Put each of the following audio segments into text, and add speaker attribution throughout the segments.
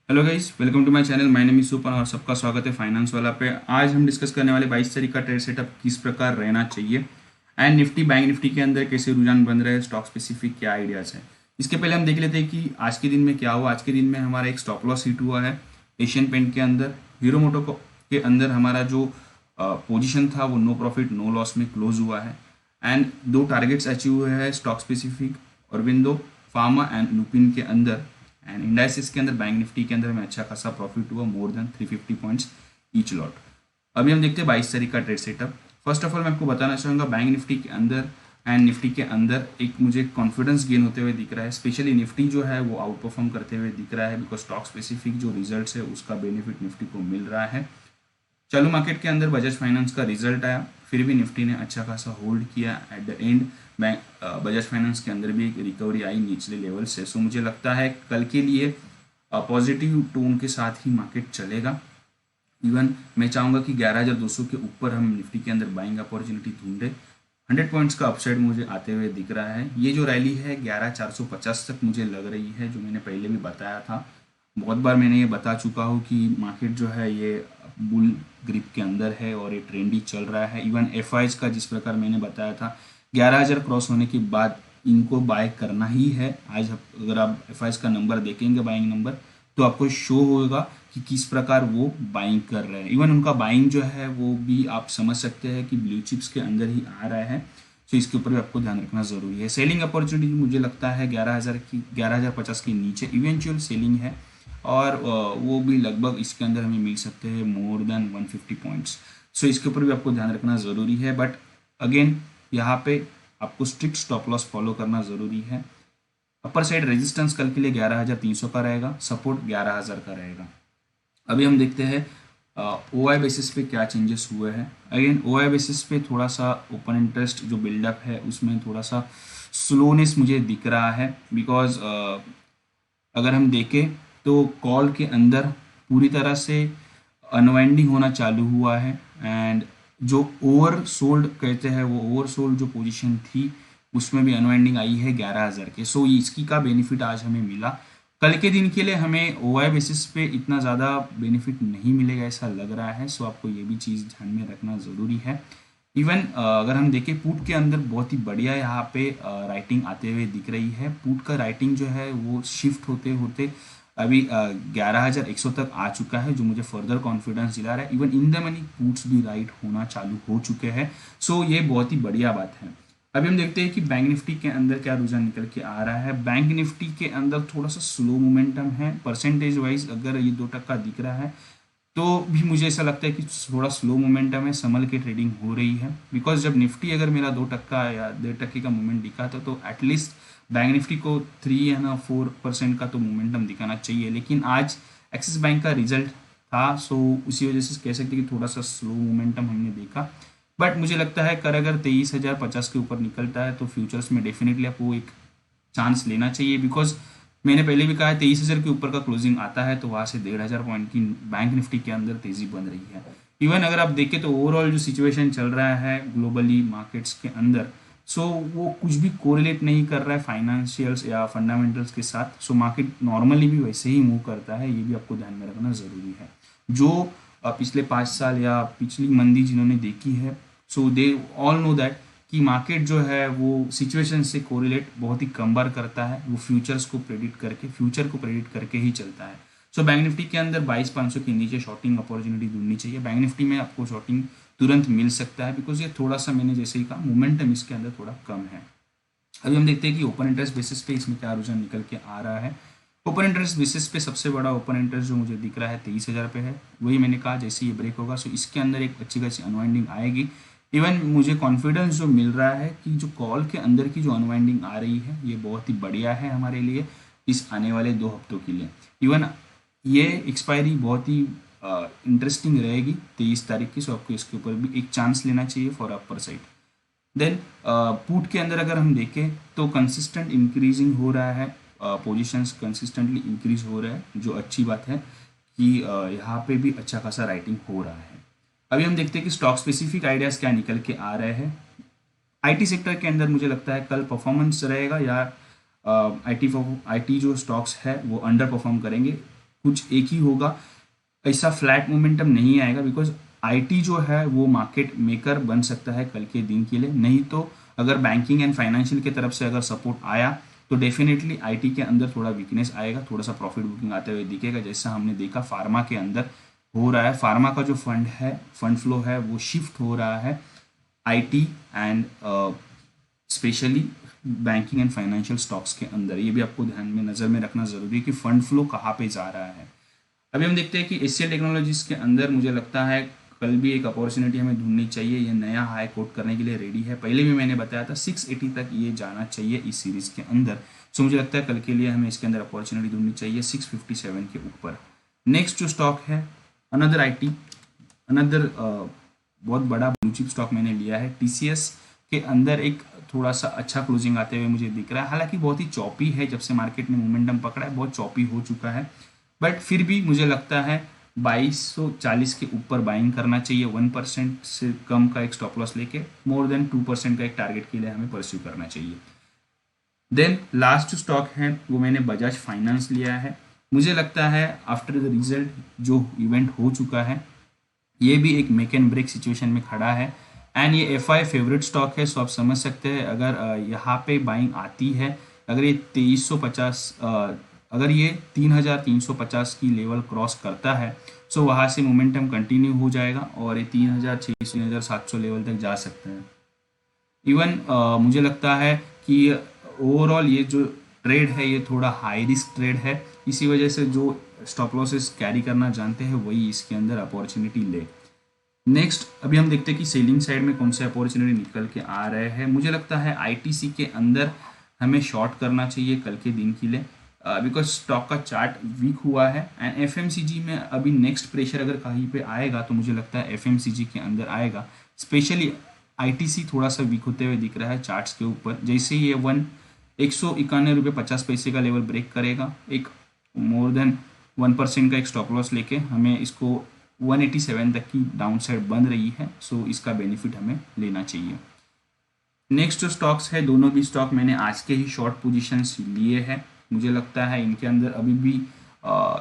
Speaker 1: Hello guys, welcome to my channel. My name is Supan और सबका स्वागत है फाइनेंस वाला पे। आज हम डिस्कस करने वाले 22 तारीख का ट्रेड सेटअप किस प्रकार रहना चाहिए एंड निफ्टी बैंक निफ्टी के अंदर कैसे रुझान बन रहे हैं, स्टॉक स्पेसिफिक क्या आइडियाज है। इसके पहले हम देख लेते हैं कि आज के दिन में क्या हुआ। आज के दिन में हमारा एक स्टॉप लॉस हिट हुआ है एशियन पेंट के अंदर। हीरो मोटो के अंदर हमारा जो पोजीशन था वो नो प्रॉफिट नो लॉस में क्लोज हुआ है एंड दो टारगेट्स अचीव हुए हैं stock specific Aurobindo pharma and Lupin के अंदर। एंड इंडाइसिस के अंदर बैंक निफ्टी के अंदर में अच्छा खासा प्रॉफिट हुआ, more than 350 points each lot. अभी हम देखते हैं 22 तारीख का trade setup. First of all मैं आपको बताना चाहूँगा बैंक निफ्टी के अंदर एंड निफ्टी के अंदर एक मुझे कॉन्फिडेंस गेन होते हुए दिख रहा है। स्पेशली निफ्टी जो है वो आउट परफॉर्म करते हुए दिख रहा है बिकॉज स्टॉक स्पेसिफिक जो रिजल्ट है उसका बेनिफिट निफ्टी को मिल रहा है। चालू मार्केट के अंदर बजाज फाइनेंस का रिजल्ट आया, फिर भी निफ्टी ने अच्छा खासा होल्ड किया। At the end bank Bajaj finance के अंदर भी एक रिकवरी आई निचले लेवल से। सो मुझे लगता है कल के लिए पॉजिटिव टोन के साथ ही मार्केट चलेगा। इवन मैं चाहूँगा कि 11,200 के ऊपर हम निफ्टी के अंदर बाइंग अपॉर्चुनिटी ढूंढे। 100 पॉइंट्स का अपसाइड मुझे आते हुए दिख रहा है। ये जो रैली है 11,450 तक मुझे लग रही है, जो मैंने पहले भी बताया था। बहुत बार मैंने ये बता चुका हूँ कि मार्केट जो है ये बुल ग्रिप के अंदर है और ये ट्रेंडी चल रहा है। इवन एफ का जिस प्रकार मैंने बताया था 11,000 क्रॉस होने के बाद इनको बाय करना ही है। आज अगर आप एफ का नंबर देखेंगे बाइंग नंबर तो आपको शो होगा कि किस प्रकार वो बाइंग कर रहे हैं। इवन उनका बाइंग जो है वो भी आप समझ सकते हैं कि ब्लू चिप्स के अंदर ही आ रहा है। तो इसके ऊपर भी आपको ध्यान रखना जरूरी है। सेलिंग अपॉर्चुनिटी मुझे लगता है 11,050 के नीचे इवेंचुअल सेलिंग है और वो भी लगभग इसके अंदर हमें मिल सकते हैं मोर देन 150 पॉइंट्स। सो इसके ऊपर भी आपको ध्यान रखना ज़रूरी है। बट अगेन यहाँ पे आपको स्ट्रिक्ट स्टॉप लॉस फॉलो करना ज़रूरी है। अपर साइड रेजिस्टेंस कल के लिए 11,300 का रहेगा, सपोर्ट 11,000 का रहेगा। अभी हम देखते हैं ओ आई बेसिस पे क्या चेंजेस हुए हैं। अगेन ओ आई बेसिस पे थोड़ा सा ओपन इंटरेस्ट जो बिल्डअप है उसमें थोड़ा सा स्लोनेस मुझे दिख रहा है बिकॉज अगर हम देखें तो कॉल के अंदर पूरी तरह से अनवाइंडिंग होना चालू हुआ है एंड जो ओवर सोल्ड कहते हैं वो ओवर सोल्ड जो पोजीशन थी उसमें भी अनवाइंडिंग आई है 11,000 के। सो इसकी का बेनिफिट आज हमें मिला। कल के दिन के लिए हमें ओ आई बेसिस पे इतना ज़्यादा बेनिफिट नहीं मिलेगा ऐसा लग रहा है। सो आपको ये भी चीज़ ध्यान में रखना ज़रूरी है। इवन अगर हम देखें पुट के अंदर बहुत ही बढ़िया यहाँ पे राइटिंग आते हुए दिख रही है। पुट का राइटिंग जो है वो शिफ्ट होते होते अभी 11,100 तक आ चुका है, जो मुझे फर्दर कॉन्फिडेंस दिला रहा है। Even in the money puts भी राइट होना चालू हो चुके हैं। सो ये बहुत ही बढ़िया बात है। अभी हम देखते हैं कि बैंक निफ्टी के अंदर क्या रुझान निकल के आ रहा है। बैंक निफ्टी के अंदर थोड़ा सा स्लो मोमेंटम है। परसेंटेज वाइज अगर ये 2% दिख रहा है तो भी मुझे ऐसा लगता है कि थोड़ा स्लो मोमेंटम है, संभल के ट्रेडिंग हो रही है। बिकॉज जब निफ्टी अगर मेरा 2% या 1.5% का मूवमेंट दिखा था तो एटलीस्ट बैंक निफ्टी को 3 या ना 4% का तो मोमेंटम दिखाना चाहिए। लेकिन आज एक्सिस बैंक का रिजल्ट था, सो उसी वजह से कह सकते हैं कि थोड़ा सा स्लो मोमेंटम हमने देखा। बट मुझे लगता है कर अगर 23,050 के ऊपर निकलता है तो फ्यूचर्स में डेफिनेटली आपको एक चांस लेना चाहिए। बिकॉज मैंने पहले भी कहा है 23,000 के ऊपर का क्लोजिंग आता है तो वहाँ से 1,500 पॉइंट की बैंक निफ्टी के अंदर तेजी बन रही है। इवन अगर आप देखें तो ओवरऑल जो सिचुएशन चल रहा है ग्लोबली मार्केट्स के अंदर, सो वो कुछ भी कोरिलेट नहीं कर रहा है फाइनेंशियल्स या फंडामेंटल्स के साथ। सो मार्केट नॉर्मली भी वैसे ही मूव करता है, ये भी आपको ध्यान में रखना ज़रूरी है। जो पिछले 5 साल या पिछली मंदी जिन्होंने देखी है, सो दे ऑल नो दैट कि मार्केट जो है वो सिचुएशन से कोरिलेट बहुत ही कम बार करता है। वो फ्यूचर को प्रेडिक्ट करके ही चलता है। सो बैंक निफ्टी के अंदर 22,500 के नीचे शॉर्टिंग अपॉर्चुनिटी ढूंढनी चाहिए। बैंक निफ्टी में आपको शॉर्टिंग तुरंत मिल सकता है बिकॉज ये थोड़ा सा मैंने जैसे ही कहा मोमेंटम इसके अंदर थोड़ा कम है। अभी हम देखते हैं कि ओपन इंटरेस्ट बेसिस पे इसमें क्या रुझान निकल के आ रहा है। ओपन इंटरेस्ट बेसिस पे सबसे बड़ा ओपन इंटरेस्ट जो मुझे दिख रहा है 23,000 पे है। वही मैंने कहा जैसे ये ब्रेक होगा सो इसके अंदर एक अच्छी खासी अनवाइंडिंग आएगी। इवन मुझे कॉन्फिडेंस जो मिल रहा है कि जो कॉल के अंदर की जो अनवाइंडिंग आ रही है ये बहुत ही बढ़िया है हमारे लिए इस आने वाले 2 हफ्तों के लिए। इवन ये एक्सपायरी बहुत ही इंटरेस्टिंग रहेगी 23 तारीख की। सो आपको इसके ऊपर भी एक चांस लेना चाहिए for upper side. Then put के अंदर अगर हम देखें तो कंसिस्टेंट इंक्रीजिंग हो रहा है, पोजीशंस कंसिस्टेंटली इंक्रीज हो रहा है, जो अच्छी बात है कि यहाँ पे भी अच्छा खासा राइटिंग हो रहा है। अभी हम देखते हैं कि स्टॉक स्पेसिफिक आइडियाज़ क्या निकल के आ रहे हैं। आईटी सेक्टर के अंदर मुझे लगता है कल परफॉर्मेंस रहेगा या आईटी जो स्टॉक्स है वो अंडर परफॉर्म करेंगे। कुछ एक ही होगा, ऐसा फ्लैट मोमेंटम नहीं आएगा, बिकॉज आईटी जो है वो मार्केट मेकर बन सकता है कल के दिन के लिए। नहीं तो अगर बैंकिंग एंड फाइनेंशियल की तरफ से अगर सपोर्ट आया तो डेफिनेटली आईटी के अंदर थोड़ा वीकनेस आएगा, थोड़ा सा प्रॉफिट बुकिंग आते हुए दिखेगा, जैसा हमने देखा फार्मा के अंदर हो रहा है। फार्मा का जो फंड फ्लो है वो शिफ्ट हो रहा है IT and specially banking and financial stocks के अंदर। ये भी आपको ध्यान में नज़र में रखना ज़रूरी है कि फंड फ्लो कहाँ पे जा रहा है। अभी हम देखते हैं कि एचसीएल टेक्नोलॉजीज के अंदर मुझे लगता है कल भी एक अपॉर्चुनिटी हमें ढूंढनी चाहिए। ये नया हाई कोट करने के लिए रेडी है, पहले भी मैंने बताया था 680 तक ये जाना चाहिए इस सीरीज़ के अंदर। सो मुझे लगता है कल के लिए हमें इसके अंदर अपॉर्चुनिटी ढूंढनी चाहिए 657 के ऊपर। नेक्स्ट जो स्टॉक है अनदर आईटी, अनदर बहुत बड़ा ब्लू चिप स्टॉक मैंने लिया है टीसीएस के अंदर। एक थोड़ा सा अच्छा क्लोजिंग आते हुए मुझे दिख रहा है, हालांकि बहुत ही चॉपी है, जब से मार्केट ने मोमेंटम पकड़ा है बहुत चॉपी हो चुका है, बट फिर भी मुझे लगता है 2240 के ऊपर बाइंग करना चाहिए। 1% से कम का एक स्टॉप लॉस लेके मोर देन 2% का एक टारगेट के लिए हमें परस्यू करना चाहिए। देन लास्ट स्टॉक है वो मैंने बजाज फाइनेंस लिया है। मुझे लगता है आफ्टर द रिजल्ट जो इवेंट हो चुका है ये भी एक मेक एंड ब्रेक सिचुएशन में खड़ा है, एंड ये एफआई फेवरेट स्टॉक है। सो आप समझ सकते हैं अगर यहाँ पे बाइंग आती है, अगर ये 2350 अगर ये 3350 की लेवल क्रॉस करता है सो वहाँ से मोमेंटम कंटिन्यू हो जाएगा और ये 3600 3700 लेवल तक जा सकते हैं। इवन मुझे लगता है कि ओवरऑल ये जो ट्रेड है ये थोड़ा हाई रिस्क ट्रेड है, इसी वजह से जो स्टॉप लॉसेस कैरी करना जानते हैं वही इसके अंदर अपॉर्चुनिटी ले। नेक्स्ट अभी हम देखते हैं कि सेलिंग साइड में कौन से अपॉर्चुनिटी निकल के आ रहे हैं। मुझे लगता है आईटीसी के अंदर हमें शॉर्ट करना चाहिए कल के दिन के लिए, बिकॉज स्टॉक का चार्ट वीक हुआ है। एंड एफएमसीजी में अभी नेक्स्ट प्रेशर अगर कहीं पे आएगा तो मुझे लगता है एफएमसीजी के अंदर आएगा। स्पेशली आईटीसी थोड़ा सा वीक होते हुए दिख रहा है चार्ट्स के ऊपर। जैसे ये 191.50 का लेवल ब्रेक करेगा, एक मोर देन 1% का एक स्टॉप लॉस लेके हमें इसको 187 तक की डाउन साइड बन रही है, सो इसका बेनिफिट हमें लेना चाहिए। नेक्स्ट जो स्टॉक्स है दोनों भी स्टॉक मैंने आज के ही शॉर्ट पोजीशंस लिए हैं। मुझे लगता है इनके अंदर अभी भी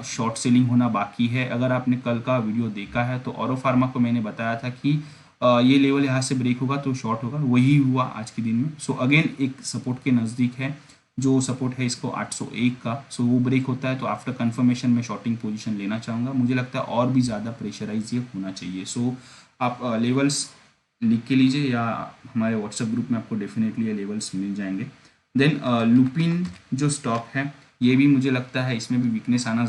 Speaker 1: शॉर्ट सेलिंग होना बाकी है। अगर आपने कल का वीडियो देखा है तो ऑरो फार्मा को मैंने बताया था कि ये लेवल यहाँ से ब्रेक होगा तो शॉर्ट होगा, वही हुआ आज के दिन में। सो अगेन एक सपोर्ट के नज़दीक है, जो सपोर्ट है इसको 801 का, सो वो ब्रेक होता है तो आफ्टर कंफर्मेशन में शॉर्टिंग पोजीशन लेना चाहूँगा। मुझे लगता है और भी ज़्यादा प्रेशराइज ये होना चाहिए। सो आप लेवल्स लिख के लीजिए या हमारे व्हाट्सएप ग्रुप में आपको डेफिनेटली ये लेवल्स मिल जाएंगे। देन लुपिन जो स्टॉक है ये भी मुझे लगता है इसमें भी वीकनेस आना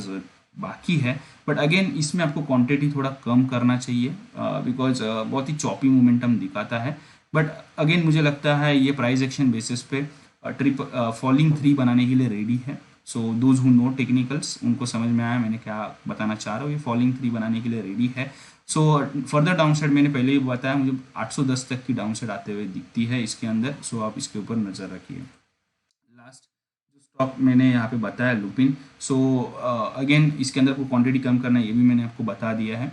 Speaker 1: बाकी है, बट अगेन इसमें आपको क्वांटिटी थोड़ा कम करना चाहिए बिकॉज बहुत ही चॉपी मोमेंटम दिखाता है। बट अगेन मुझे लगता है ये प्राइस एक्शन बेसिस पे फॉलिंग 3 बनाने के लिए रेडी है। So those who know technicals उनको समझ में आया मैंने क्या बताना चाह रहा हूँ। ये फॉलिंग 3 बनाने के लिए रेडी है। सो फर्दर डाउन साइड मैंने पहले ही बताया मुझे 810 तक की डाउन साइड आते हुए दिखती है इसके अंदर। सो आप इसके ऊपर नज़र रखिए। लास्ट जो स्टॉक मैंने यहाँ पे बताया लुपिन, सो अगेन इसके अंदर को क्वांटिटी कम करना है ये भी मैंने आपको बता दिया है।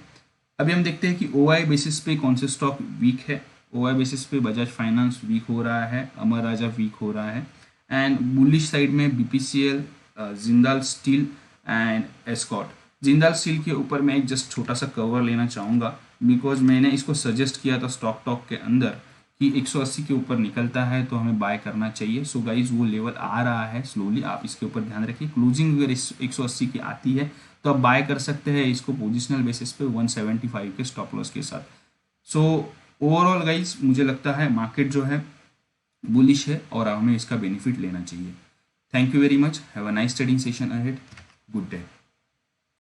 Speaker 1: अभी हम देखते हैं कि ओआई बेसिस पे कौन से स्टॉक वीक है। ओआई बेसिस पे बजाज फाइनेंस वीक हो रहा है, अमर राजा वीक हो रहा है, एंड बुलिश साइड में BPCL, Jindal steel and Escorts. Jindal steel के ऊपर मैं एक जस्ट छोटा सा कवर लेना चाहूँगा बिकॉज मैंने इसको सजेस्ट किया था स्टॉक टॉक के अंदर कि 180 के ऊपर निकलता है तो हमें बाय करना चाहिए। सो गाइज वो लेवल आ रहा है स्लोली, आप इसके ऊपर ध्यान रखिए। क्लोजिंग अगर 180 की आती है तो आप बाय कर सकते हैं इसको पोजिशनल बेसिस पे 175 के स्टॉप लॉस के साथ। सो ओवरऑल गाइज मुझे लगता है मार्केट जो है बुलिश है और हमें इसका बेनिफिट लेना चाहिए। Thank you very much, have a nice trading session ahead, good day.